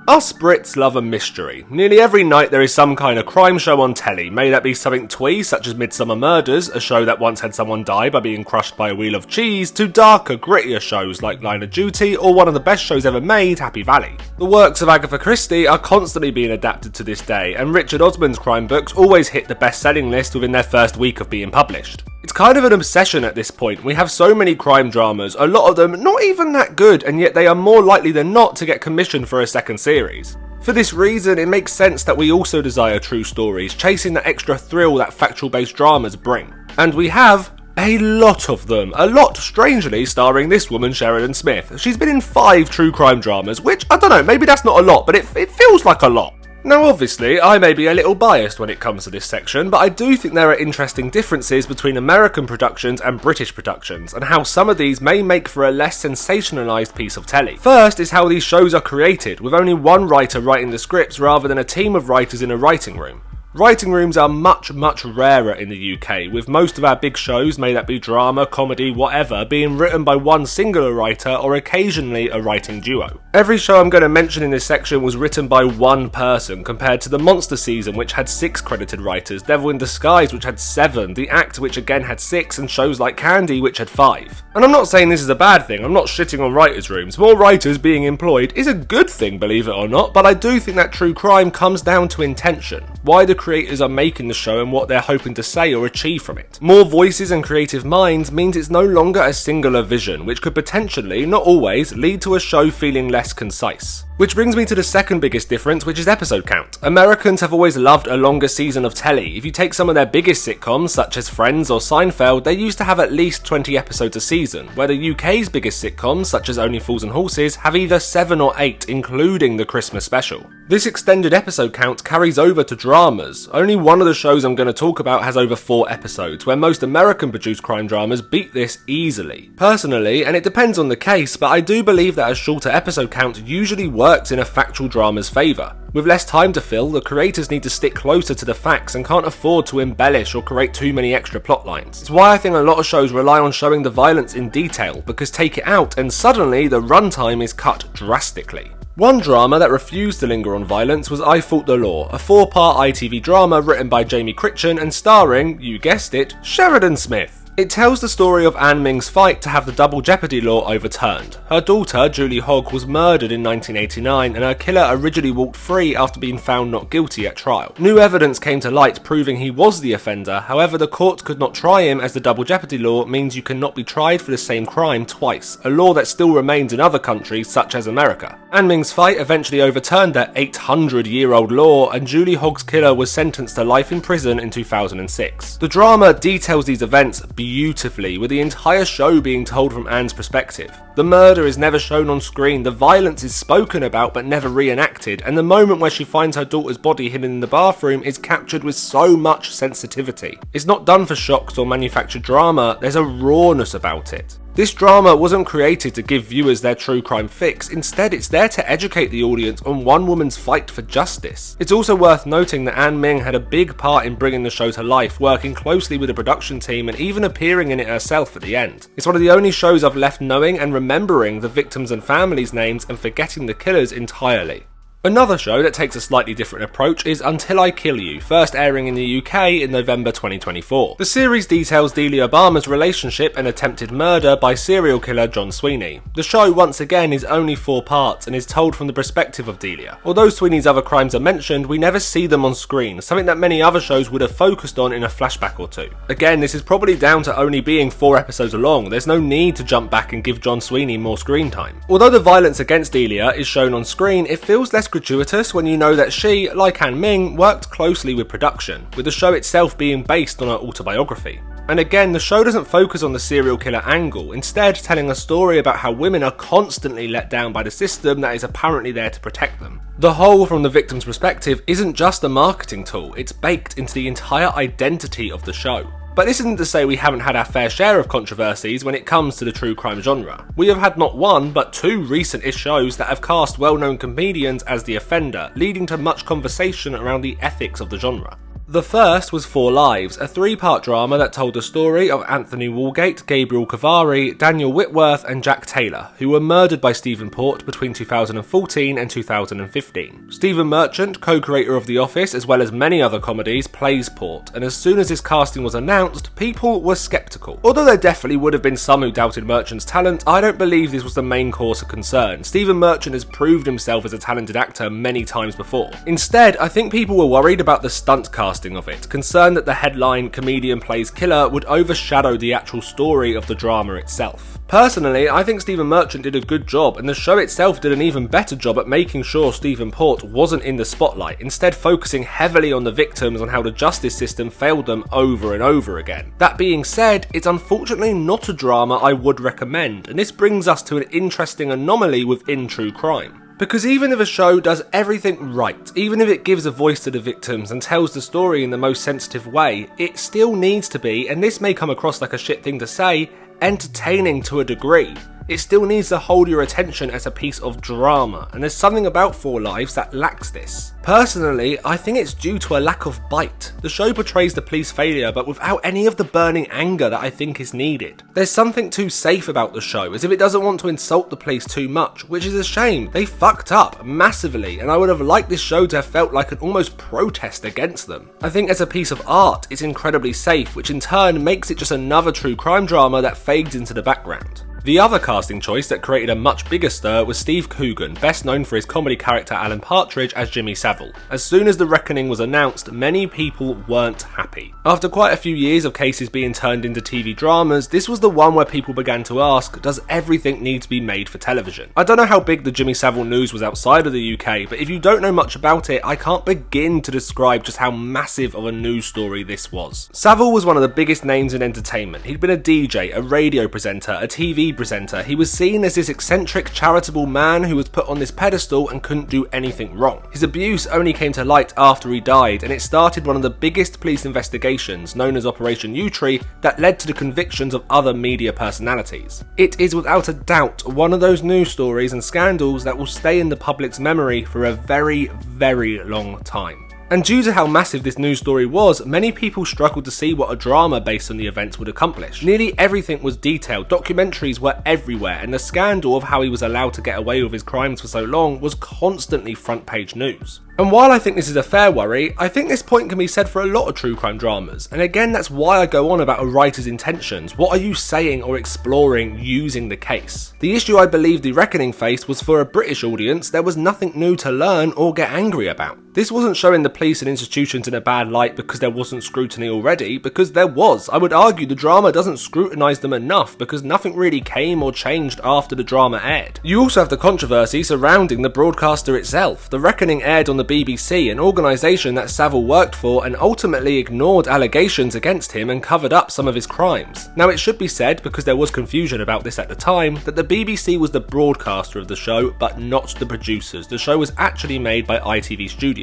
[SPEAKER 1] Us Brits love a mystery. Nearly every night there is some kind of crime show on telly, may that be something twee such as Midsummer Murders, a show that once had someone die by being crushed by a wheel of cheese, to darker, grittier shows like Line of Duty or one of the best shows ever made, Happy Valley. The works of Agatha Christie are constantly being adapted to this day, and Richard Osman's crime books always hit the best-selling list within their first week of being published. It's kind of an obsession at this point. We have so many crime dramas, a lot of them not even that good, and yet they are more likely than not to get commissioned for a second series. For this reason, it makes sense that we also desire true stories, chasing that extra thrill that factual-based dramas bring. And we have a lot of them. A lot, strangely, starring this woman, Sheridan Smith. She's been in 5 true crime dramas, which, I don't know, maybe that's not a lot, but it feels like a lot. Now obviously, I may be a little biased when it comes to this section, but I do think there are interesting differences between American productions and British productions, and how some of these may make for a less sensationalised piece of telly. First is how these shows are created, with only one writer writing the scripts rather than a team of writers in a writing room. Writing rooms are much rarer in the UK, with most of our big shows, may that be drama, comedy, whatever, being written by one singular writer or occasionally a writing duo. Every show I'm going to mention in this section was written by one person, compared to the Monster season, which had 6 credited writers, Devil in Disguise, which had 7, The Act, which again had 6, and shows like Candy, which had 5. And I'm not saying this is a bad thing, I'm not shitting on writers' rooms. More writers being employed is a good thing, believe it or not, but I do think that true crime comes down to intention. Why the creators are making the show and what they're hoping to say or achieve from it. More voices and creative minds means it's no longer a singular vision, which could potentially, not always, lead to a show feeling less concise. Which brings me to the second biggest difference, which is episode count. Americans have always loved a longer season of telly. If you take some of their biggest sitcoms, such as Friends or Seinfeld, they used to have at least 20 episodes a season, where the UK's biggest sitcoms, such as Only Fools and Horses, have either 7 or 8, including the Christmas special. This extended episode count carries over to dramas. Only one of the shows I'm going to talk about has over 4 episodes, where most American-produced crime dramas beat this easily. Personally, and it depends on the case, but I do believe that a shorter episode count usually works in a factual drama's favour. With less time to fill, the creators need to stick closer to the facts and can't afford to embellish or create too many extra plot lines. It's why I think a lot of shows rely on showing the violence in detail, because take it out and suddenly the runtime is cut drastically. One drama that refused to linger on violence was I Fought the Law, a 4-part ITV drama written by Jamie Critchen and starring, you guessed it, Sheridan Smith. It tells the story of Anne Ming's fight to have the double jeopardy law overturned. Her daughter, Julie Hogg, was murdered in 1989 and her killer originally walked free after being found not guilty at trial. New evidence came to light proving he was the offender, however the court could not try him as the double jeopardy law means you cannot be tried for the same crime twice, a law that still remains in other countries such as America. Anne Ming's fight eventually overturned that 800-year-old law and Julie Hogg's killer was sentenced to life in prison in 2006. The drama details these events beautifully, with the entire show being told from Anne's perspective. The murder is never shown on screen, the violence is spoken about but never reenacted, and the moment where she finds her daughter's body hidden in the bathroom is captured with so much sensitivity. It's not done for shocks or manufactured drama, there's a rawness about it. This drama wasn't created to give viewers their true crime fix, instead it's there to educate the audience on one woman's fight for justice. It's also worth noting that Anne Ming had a big part in bringing the show to life, working closely with the production team and even appearing in it herself at the end. It's one of the only shows I've left knowing and remembering the victims' and families' names and forgetting the killers entirely. Another show that takes a slightly different approach is Until I Kill You, first airing in the UK in November 2024. The series details Delia Obama's relationship and attempted murder by serial killer John Sweeney. The show once again is only 4 parts and is told from the perspective of Delia. Although Sweeney's other crimes are mentioned, we never see them on screen, something that many other shows would have focused on in a flashback or two. Again, this is probably down to only being 4 episodes long, there's no need to jump back and give John Sweeney more screen time. Although the violence against Delia is shown on screen, it feels less gratuitous when you know that she, like Anne Ming, worked closely with production, with the show itself being based on her autobiography. And again, the show doesn't focus on the serial killer angle, instead telling a story about how women are constantly let down by the system that is apparently there to protect them. The whole from the victim's perspective isn't just a marketing tool, it's baked into the entire identity of the show. But this isn't to say we haven't had our fair share of controversies when it comes to the true crime genre. We have had not one, but 2 recent-ish shows that have cast well-known comedians as the offender, leading to much conversation around the ethics of the genre. The first was 4 Lives, a 3-part drama that told the story of Anthony Walgate, Gabriel Cavari, Daniel Whitworth and Jack Taylor, who were murdered by Stephen Port between 2014 and 2015. Stephen Merchant, co-creator of The Office as well as many other comedies, plays Port, and as soon as his casting was announced, people were sceptical. Although there definitely would have been some who doubted Merchant's talent, I don't believe this was the main cause of concern. Stephen Merchant has proved himself as a talented actor many times before. Instead, I think people were worried about the stunt casting of it, concerned that the headline "comedian plays killer" would overshadow the actual story of the drama itself. Personally, I think Stephen Merchant did a good job, and the show itself did an even better job at making sure Stephen Port wasn't in the spotlight, instead focusing heavily on the victims and how the justice system failed them over and over again. That being said, it's unfortunately not a drama I would recommend, and this brings us to an interesting anomaly within true crime. Because even if a show does everything right, even if it gives a voice to the victims and tells the story in the most sensitive way, it still needs to be, and this may come across like a shit thing to say, entertaining to a degree. It still needs to hold your attention as a piece of drama, and there's something about 4 Lives that lacks this. Personally, I think it's due to a lack of bite. The show portrays the police failure, but without any of the burning anger that I think is needed. There's something too safe about the show, as if it doesn't want to insult the police too much, which is a shame. They fucked up massively, and I would have liked this show to have felt like an almost protest against them. I think as a piece of art, it's incredibly safe, which in turn makes it just another true crime drama that fades into the background. The other casting choice that created a much bigger stir was Steve Coogan, best known for his comedy character Alan Partridge as Jimmy Savile. As soon as The Reckoning was announced, many people weren't happy. After quite a few years of cases being turned into TV dramas, this was the one where people began to ask, does everything need to be made for television? I don't know how big the Jimmy Savile news was outside of the UK, but if you don't know much about it, I can't begin to describe just how massive of a news story this was. Savile was one of the biggest names in entertainment. He'd been a DJ, a radio presenter, a TV presenter. He was seen as this eccentric, charitable man who was put on this pedestal and couldn't do anything wrong. His abuse only came to light after he died, and it started one of the biggest police investigations, known as Operation U-Tree, that led to the convictions of other media personalities. It is without a doubt one of those news stories and scandals that will stay in the public's memory for a very, very long time. And due to how massive this news story was, many people struggled to see what a drama based on the events would accomplish. Nearly everything was detailed, documentaries were everywhere, and the scandal of how he was allowed to get away with his crimes for so long was constantly front page news. And while I think this is a fair worry, I think this point can be said for a lot of true crime dramas, and again that's why I go on about a writer's intentions. What are you saying or exploring using the case? The issue I believe The Reckoning faced was for a British audience, there was nothing new to learn or get angry about. This wasn't showing the police and institutions in a bad light because there wasn't scrutiny already, because there was. I would argue the drama doesn't scrutinise them enough because nothing really came or changed after the drama aired. You also have the controversy surrounding the broadcaster itself. The Reckoning aired on the BBC, an organisation that Savile worked for, and ultimately ignored allegations against him and covered up some of his crimes. Now it should be said, because there was confusion about this at the time, that the BBC was the broadcaster of the show but not the producers. The show was actually made by ITV Studios.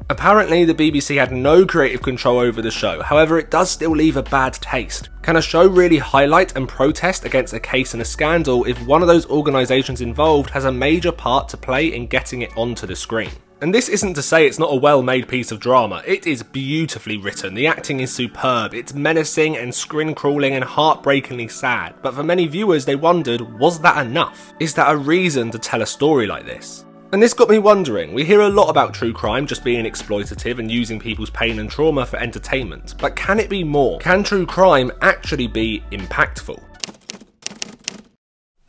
[SPEAKER 1] Apparently the BBC had no creative control over the show, however it does still leave a bad taste. Can a show really highlight and protest against a case and a scandal if one of those organisations involved has a major part to play in getting it onto the screen? And this isn't to say it's not a well-made piece of drama. It is beautifully written, the acting is superb, it's menacing and screen-crawling and heartbreakingly sad, but for many viewers they wondered, was that enough? Is that a reason to tell a story like this? And this got me wondering. We hear a lot about true crime just being exploitative and using people's pain and trauma for entertainment, but can it be more? Can true crime actually be impactful?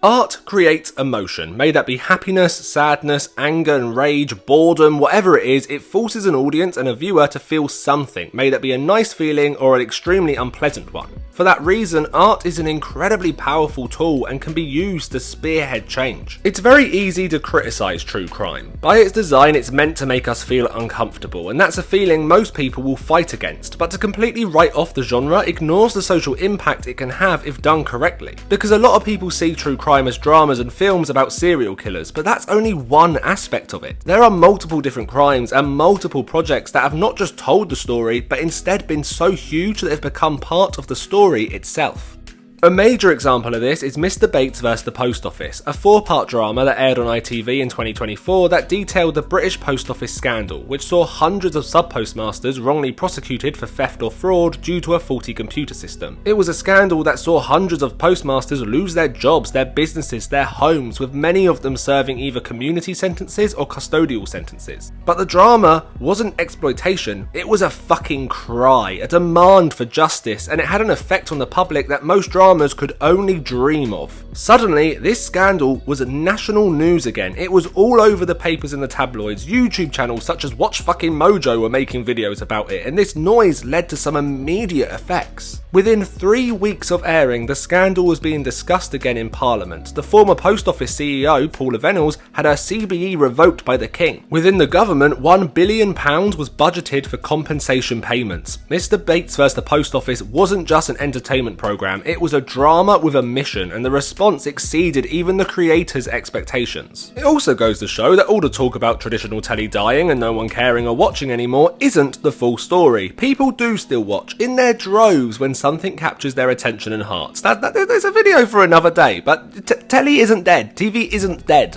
[SPEAKER 1] Art creates emotion, may that be happiness, sadness, anger and rage, boredom, whatever it is, it forces an audience and a viewer to feel something, may that be a nice feeling or an extremely unpleasant one. For that reason, art is an incredibly powerful tool and can be used to spearhead change. It's very easy to criticise true crime. By its design, it's meant to make us feel uncomfortable, and that's a feeling most people will fight against, but to completely write off the genre ignores the social impact it can have if done correctly. Because a lot of people see true crime as dramas and films about serial killers, but that's only one aspect of it. There are multiple different crimes and multiple projects that have not just told the story, but instead been so huge that they've become part of the story itself. A major example of this is Mr. Bates vs. the Post Office, a 4-part drama that aired on ITV in 2024 that detailed the British Post Office scandal, which saw hundreds of sub-postmasters wrongly prosecuted for theft or fraud due to a faulty computer system. It was a scandal that saw hundreds of postmasters lose their jobs, their businesses, their homes, with many of them serving either community sentences or custodial sentences. But the drama wasn't exploitation, it was a fucking cry, a demand for justice, and it had an effect on the public that most dramas could only dream of. Suddenly, this scandal was national news again. It was all over the papers and the tabloids. YouTube channels such as Watch Fucking Mojo were making videos about it, and this noise led to some immediate effects. Within 3 weeks of airing, the scandal was being discussed again in Parliament. The former Post Office CEO, Paula Venables, had her CBE revoked by the King. Within the government, £1 billion was budgeted for compensation payments. Mr. Bates vs. the Post Office wasn't just an entertainment programme, it was a drama with a mission, and the response exceeded even the creators' expectations. It also goes to show that all the talk about traditional telly dying and no one caring or watching anymore isn't the full story. People do still watch, in their droves, when something captures their attention and hearts. There's a video for another day, but telly isn't dead. TV isn't dead.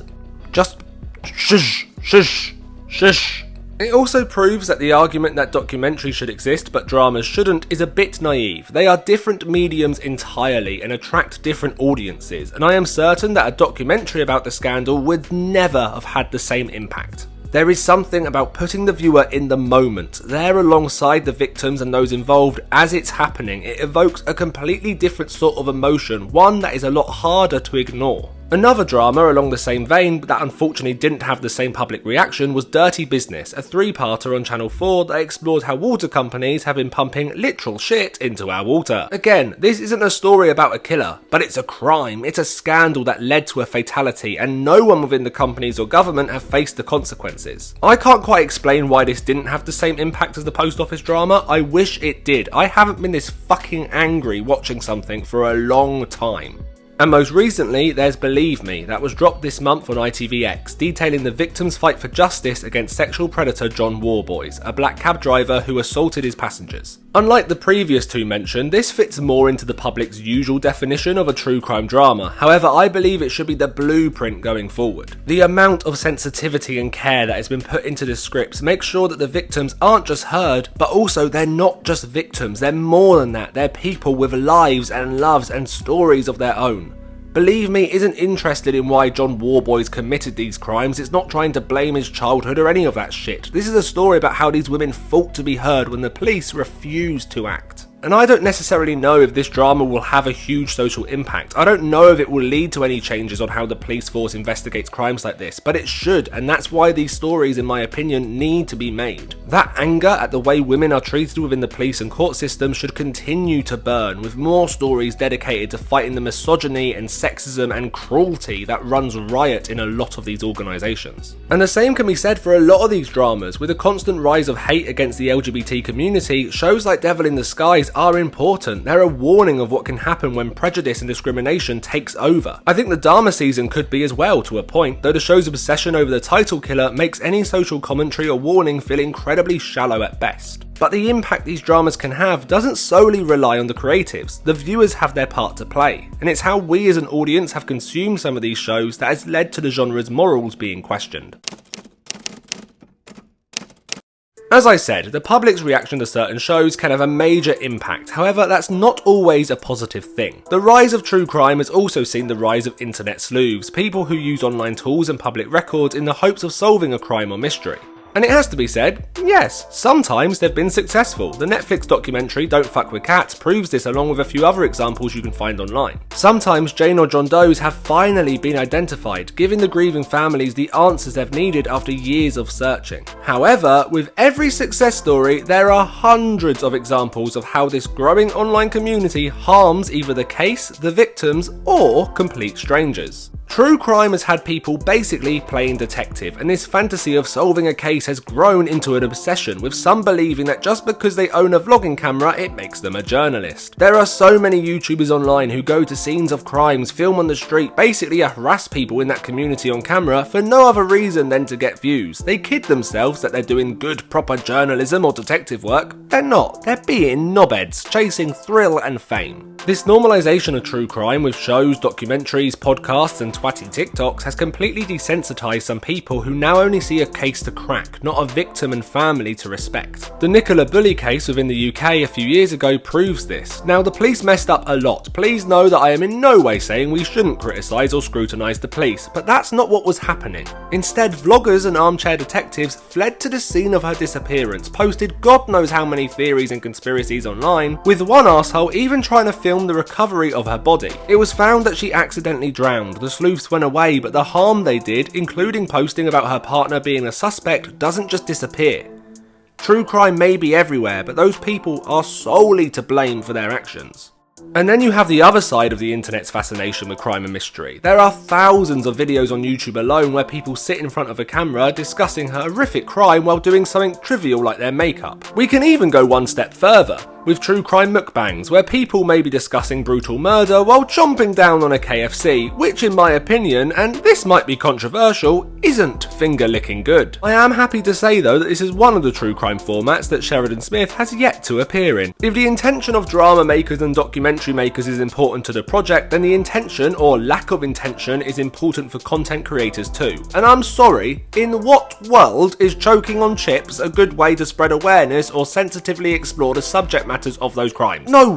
[SPEAKER 1] Just shush, shush, shush. It also proves that the argument that documentaries should exist but dramas shouldn't is a bit naive. They are different mediums entirely and attract different audiences, and I am certain that a documentary about the scandal would never have had the same impact. There is something about putting the viewer in the moment, there alongside the victims and those involved as it's happening. It evokes a completely different sort of emotion, one that is a lot harder to ignore. Another drama along the same vein, but that unfortunately didn't have the same public reaction, was Dirty Business, a 3-parter on Channel 4 that explored how water companies have been pumping literal shit into our water. Again, this isn't a story about a killer, but it's a crime. It's a scandal that led to a fatality, and no one within the companies or government have faced the consequences. I can't quite explain why this didn't have the same impact as the Post Office drama. I wish it did. I haven't been this fucking angry watching something for a long time. And most recently, there's Believe Me, that was dropped this month on ITVX, detailing the victim's fight for justice against sexual predator John Warboys, a black cab driver who assaulted his passengers. Unlike the previous two mentioned, this fits more into the public's usual definition of a true crime drama. However, I believe it should be the blueprint going forward. The amount of sensitivity and care that has been put into the scripts makes sure that the victims aren't just heard, but also they're not just victims, they're more than that. They're people with lives and loves and stories of their own. Believe Me isn't interested in why John Warboys committed these crimes. It's not trying to blame his childhood or any of that shit. This is a story about how these women fought to be heard when the police refused to act. and I don't necessarily know if this drama will have a huge social impact. I don't know if it will lead to any changes on how the police force investigates crimes like this, but it should, and that's why these stories, in my opinion, need to be made. That anger at the way women are treated within the police and court system should continue to burn, with more stories dedicated to fighting the misogyny and sexism and cruelty that runs riot in a lot of these organisations. And the same can be said for a lot of these dramas. With the constant rise of hate against the LGBT community, shows like Devil in the Skies are important. They're a warning of what can happen when prejudice and discrimination takes over. I think the Dahmer season could be as well, to a point, though the show's obsession over the title killer makes any social commentary or warning feel incredibly shallow at best. But the impact these dramas can have doesn't solely rely on the creatives. The viewers have their part to play, and it's how we as an audience have consumed some of these shows that has led to the genre's morals being questioned. As I said, the public's reaction to certain shows can have a major impact, however that's not always a positive thing. The rise of true crime has also seen the rise of internet sleuths, people who use online tools and public records in the hopes of solving a crime or mystery. And it has to be said, yes, sometimes they've been successful. The Netflix documentary Don't Fuck With Cats proves this, along with a few other examples you can find online. Sometimes Jane or John Does have finally been identified, giving the grieving families the answers they've needed after years of searching. However, with every success story, there are hundreds of examples of how this growing online community harms either the case, the victims, or complete strangers. True crime has had people basically playing detective, and this fantasy of solving a case has grown into an obsession, with some believing that just because they own a vlogging camera, it makes them a journalist. There are so many YouTubers online who go to scenes of crimes, film on the street, basically harass people in that community on camera for no other reason than to get views. They kid themselves that they're doing good, proper journalism or detective work. They're not. They're being knobheads, chasing thrill and fame. This normalisation of true crime with shows, documentaries, podcasts and twatty TikToks has completely desensitised some people who now only see a case to crack, not a victim and family to respect. The Nicola Bulley case within the UK a few years ago proves this. Now, the police messed up a lot. Please know that I am in no way saying we shouldn't criticise or scrutinise the police, but that's not what was happening. Instead, vloggers and armchair detectives fled to the scene of her disappearance, posted God knows how many theories and conspiracies online, with one arsehole even trying to film the recovery of her body. It was found that she accidentally drowned. The sleuths went away, but the harm they did, including posting about her partner being a suspect, doesn't just disappear. True crime may be everywhere, but those people are solely to blame for their actions. And then you have the other side of the internet's fascination with crime and mystery. There are thousands of videos on YouTube alone where people sit in front of a camera discussing a horrific crime while doing something trivial like their makeup. We can even go one step further, with true crime mukbangs, where people may be discussing brutal murder while chomping down on a KFC, which in my opinion, and this might be controversial, isn't finger-licking good. I am happy to say though that this is one of the true crime formats that Sheridan Smith has yet to appear in. If the intention of drama makers and documentary makers is important to the project, then the intention, or lack of intention, is important for content creators too. And I'm sorry, in what world is choking on chips a good way to spread awareness or sensitively explore the subject matters of those crimes? No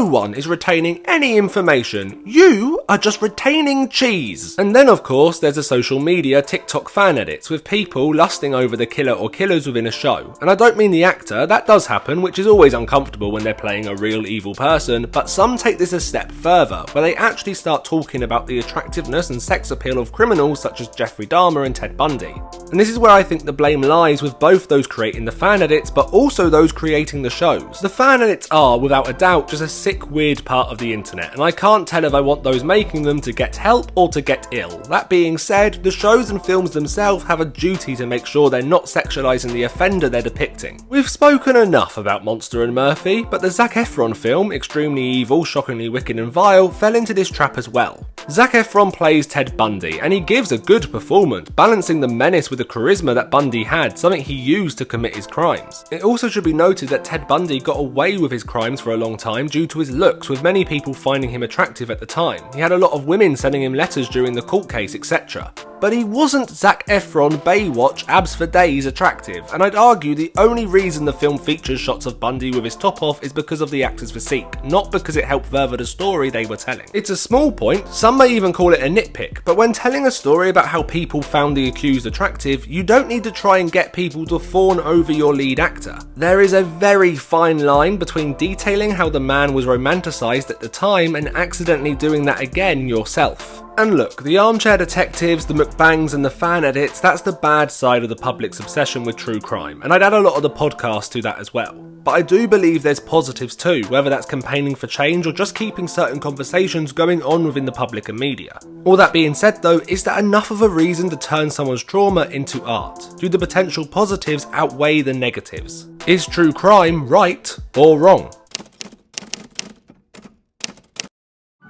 [SPEAKER 1] one is retaining any information. You are just retaining cheese. And then of course there's the social media TikTok fan edits, with people lusting over the killer or killers within a show. And I don't mean the actor, that does happen, which is always uncomfortable when they're playing a real evil person, but some take this a step further, where they actually start talking about the attractiveness and sex appeal of criminals such as Jeffrey Dahmer and Ted Bundy. And this is where I think the blame lies with both those creating the fan edits, but also those creating the shows. The fan edits are, without a doubt, just a sick, weird part of the internet, and I can't tell if I want those making them to get help or to get ill. That being said, the shows and films themselves have a duty to make sure they're not sexualising the offender they're depicting. We've spoken enough about Monster and Murphy, but the Zac Efron film, Extremely Evil, Shockingly Wicked and Vile, fell into this trap as well. Zac Efron plays Ted Bundy, and he gives a good performance, balancing the menace with the charisma that Bundy had, something he used to commit his crimes. It also should be noted that Ted Bundy got away with his crimes for a long time due to his looks, with many people finding him attractive at the time. He had a lot of women sending him letters during the court case, etc. etc. But he wasn't Zac Efron Baywatch abs for days attractive, and I'd argue the only reason the film features shots of Bundy with his top off is because of the actor's physique, not because it helped further the story they were telling. It's a small point, some may even call it a nitpick, but when telling a story about how people found the accused attractive, you don't need to try and get people to fawn over your lead actor. There is a very fine line between detailing how the man was romanticised at the time and accidentally doing that again yourself. And look, the armchair detectives, the mukbangs and the fan edits, that's the bad side of the public's obsession with true crime, and I'd add a lot of the podcast to that as well. But I do believe there's positives too, whether that's campaigning for change or just keeping certain conversations going on within the public and media. All that being said though, is that enough of a reason to turn someone's trauma into art? Do the potential positives outweigh the negatives? Is true crime right or wrong?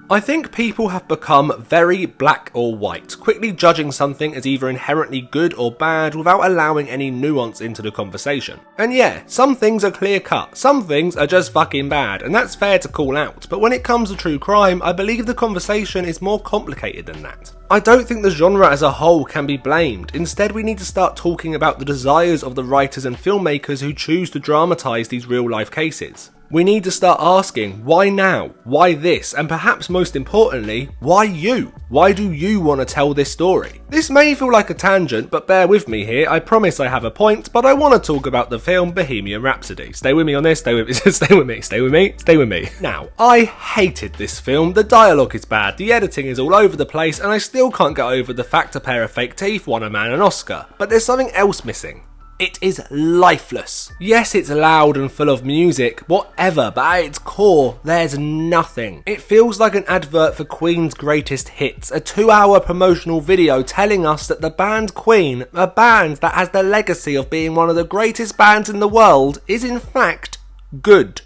[SPEAKER 1] I think people have become very black or white, quickly judging something as either inherently good or bad without allowing any nuance into the conversation. And yeah, some things are clear cut, some things are just fucking bad, and that's fair to call out, but when it comes to true crime, I believe the conversation is more complicated than that. I don't think the genre as a whole can be blamed, instead we need to start talking about the desires of the writers and filmmakers who choose to dramatise these real life cases. We need to start asking, why now? Why this? And perhaps most importantly, why you? Why do you want to tell this story? This may feel like a tangent, but bear with me here, I promise I have a point, but I want to talk about the film Bohemian Rhapsody. Stay with me on this, stay with me, stay with me, stay with me, stay with me. Now, I hated this film, the dialogue is bad, the editing is all over the place, and I still can't get over the fact a pair of fake teeth won a man an Oscar. But there's something else missing. It is lifeless. Yes, it's loud and full of music, whatever, but at its core, there's nothing. It feels like an advert for Queen's greatest hits, a 2-hour promotional video telling us that the band Queen, a band that has the legacy of being one of the greatest bands in the world, is in fact good.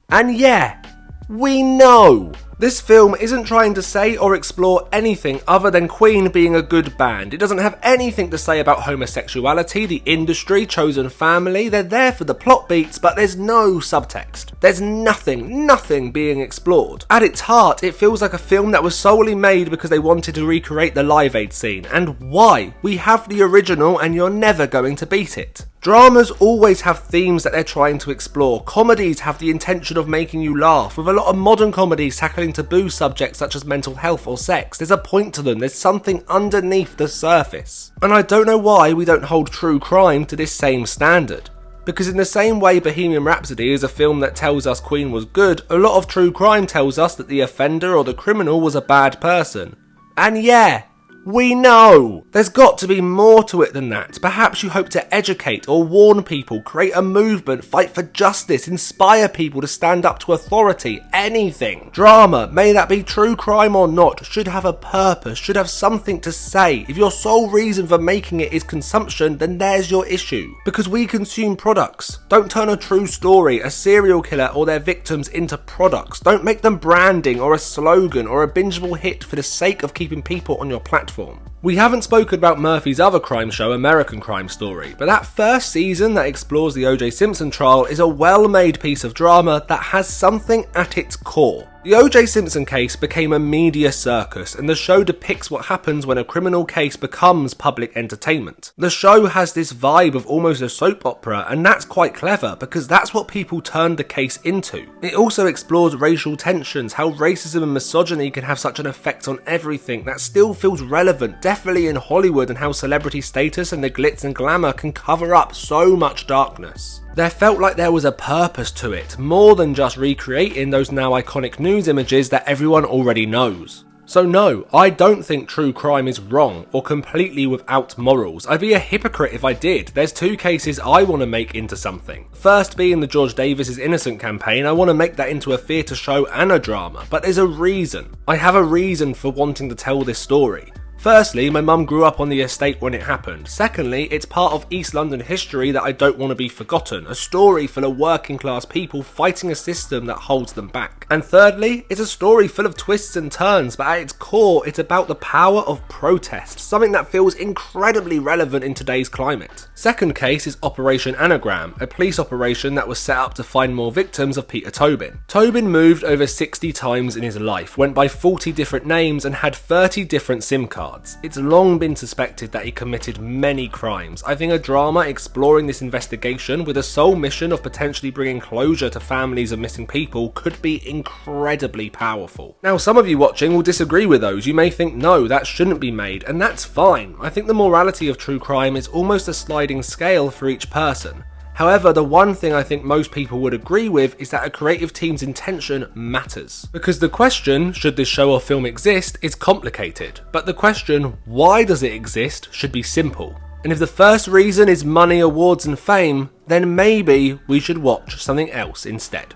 [SPEAKER 1] And yeah, we know. This film isn't trying to say or explore anything other than Queen being a good band. It doesn't have anything to say about homosexuality, the industry, chosen family. They're there for the plot beats, but there's no subtext. There's nothing being explored. At its heart, it feels like a film that was solely made because they wanted to recreate the Live Aid scene. And why? We have the original and you're never going to beat it. Dramas always have themes that they're trying to explore. Comedies have the intention of making you laugh, with a lot of modern comedies tackling taboo subjects such as mental health or sex. There's a point to them, there's something underneath the surface. And I don't know why we don't hold true crime to this same standard. Because in the same way Bohemian Rhapsody is a film that tells us Queen was good, a lot of true crime tells us that the offender or the criminal was a bad person. And yeah, we know! There's got to be more to it than that. Perhaps you hope to educate or warn people, create a movement, fight for justice, inspire people to stand up to authority, anything. Drama, may that be true crime or not, should have a purpose, should have something to say. If your sole reason for making it is consumption, then there's your issue. Because we consume products. Don't turn a true story, a serial killer or their victims into products. Don't make them branding or a slogan or a bingeable hit for the sake of keeping people on your platform. We haven't spoken about Murphy's other crime show, American Crime Story, but that first season that explores the O.J. Simpson trial is a well-made piece of drama that has something at its core. The O.J. Simpson case became a media circus, and the show depicts what happens when a criminal case becomes public entertainment. The show has this vibe of almost a soap opera, and that's quite clever, because that's what people turned the case into. It also explores racial tensions, how racism and misogyny can have such an effect on everything that still feels relevant, definitely in Hollywood, and how celebrity status and the glitz and glamour can cover up so much darkness. There felt like there was a purpose to it, more than just recreating those now iconic news images that everyone already knows. So no, I don't think true crime is wrong or completely without morals. I'd be a hypocrite if I did. There's two cases I want to make into something. First being the George Davis is Innocent campaign, I want to make that into a theatre show and a drama, but there's a reason. I have a reason for wanting to tell this story. Firstly, my mum grew up on the estate when it happened. Secondly, it's part of East London history that I don't want to be forgotten, a story full of working class people fighting a system that holds them back. And thirdly, it's a story full of twists and turns, but at its core, it's about the power of protest, something that feels incredibly relevant in today's climate. Second case is Operation Anagram, a police operation that was set up to find more victims of Peter Tobin. Tobin moved over 60 times in his life, went by 40 different names and had 30 different SIM cards. cards. It's long been suspected that he committed many crimes. I think a drama exploring this investigation with a sole mission of potentially bringing closure to families of missing people could be incredibly powerful. Now, some of you watching will disagree with those. You may think, no, that shouldn't be made, and that's fine. I think the morality of true crime is almost a sliding scale for each person. However, the one thing I think most people would agree with is that a creative team's intention matters. Because the question, should this show or film exist, is complicated. But the question, why does it exist, should be simple. And if the first reason is money, awards and fame, then maybe we should watch something else instead.